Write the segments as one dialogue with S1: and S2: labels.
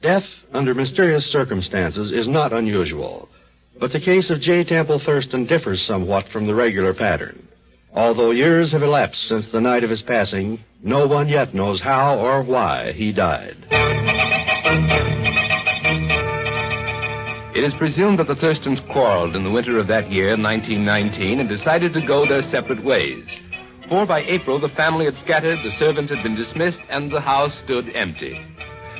S1: Death under mysterious circumstances is not unusual, but the case of J. Temple Thurston differs somewhat from the regular pattern. Although years have elapsed since the night of his passing, no one yet knows how or why he died.
S2: It is presumed that the Thurstons quarreled in the winter of that year, 1919, and decided to go their separate ways. For by April, the family had scattered, the servants had been dismissed, and the house stood empty.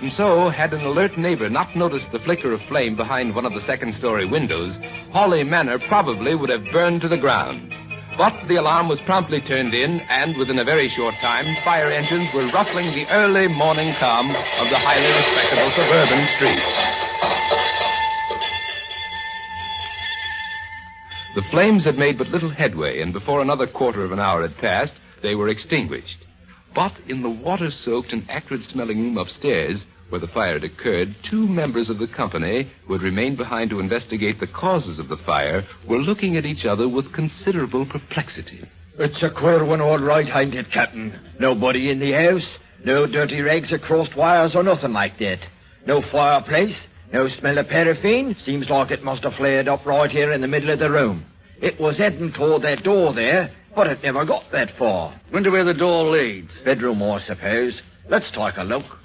S2: And so, had an alert neighbor not noticed the flicker of flame behind one of the second-story windows, Hawley Manor probably would have burned to the ground. But the alarm was promptly turned in, and within a very short time, fire engines were ruffling the early morning calm of the highly respectable suburban street. The flames had made but little headway, and before another quarter of an hour had passed, they were extinguished. But in the water-soaked and acrid-smelling room upstairs, where the fire had occurred, two members of the company, who had remained behind to investigate the causes of the fire, were looking at each other with considerable perplexity.
S3: It's a queer one, all right, ain't it, Captain? Nobody in the house, no dirty rags or crossed wires or nothing like that. No fireplace, no smell of paraffin. Seems like it must have flared up right here in the middle of the room. It was heading toward that door there, but it never got that far.
S4: Wonder where the door leads.
S3: Bedroom, I suppose. Let's take a look.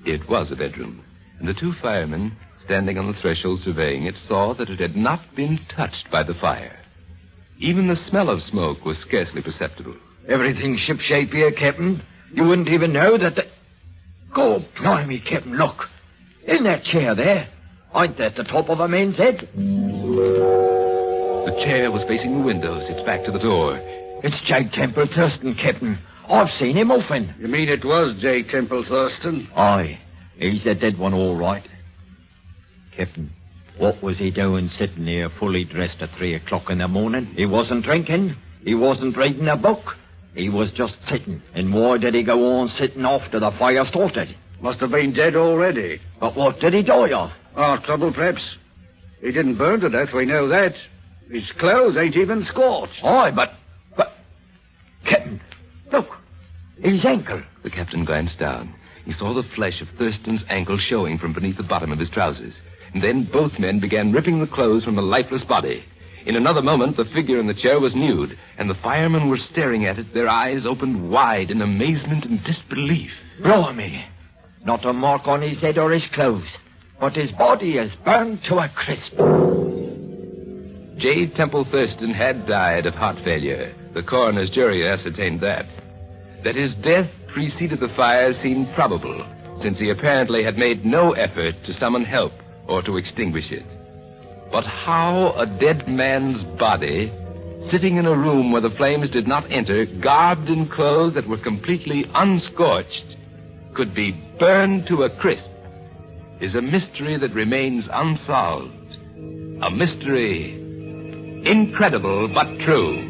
S2: It was a bedroom, and the two firemen, standing on the threshold surveying it, saw that it had not been touched by the fire. Even the smell of smoke was scarcely perceptible.
S3: Everything's shipshape here, Captain. You wouldn't even know that the... Go, blimey, Captain, look. In that chair there. Ain't that the top of a man's head?
S2: The chair was facing the windows, its back to the door.
S3: It's J. Temple Thurston, Captain. I've seen him often.
S4: You mean it was J. Temple Thurston?
S3: Aye. He's the dead one, all right. Captain, what was he doing sitting here fully dressed at 3 o'clock in the morning? He wasn't drinking. He wasn't reading a book. He was just sitting. And why did he go on sitting after the fire started?
S4: Must have been dead already.
S3: But what did he die of?
S4: Heart trouble, perhaps. He didn't burn to death, we know that. His clothes ain't even scorched.
S3: Aye, but... Captain, look. His ankle.
S2: The captain glanced down. He saw the flesh of Thurston's ankle showing from beneath the bottom of his trousers. And then both men began ripping the clothes from the lifeless body. In another moment, the figure in the chair was nude, and the firemen were staring at it, their eyes opened wide in amazement and disbelief.
S3: Blimey. Not a mark on his head or his clothes, but his body is burned to a crisp.
S2: J. Temple Thurston had died of heart failure. The coroner's jury ascertained that. That his death preceded the fire seemed probable, since he apparently had made no effort to summon help or to extinguish it. But how a dead man's body, sitting in a room where the flames did not enter, garbed in clothes that were completely unscorched, could be burned to a crisp, is a mystery that remains unsolved. A mystery incredible but true.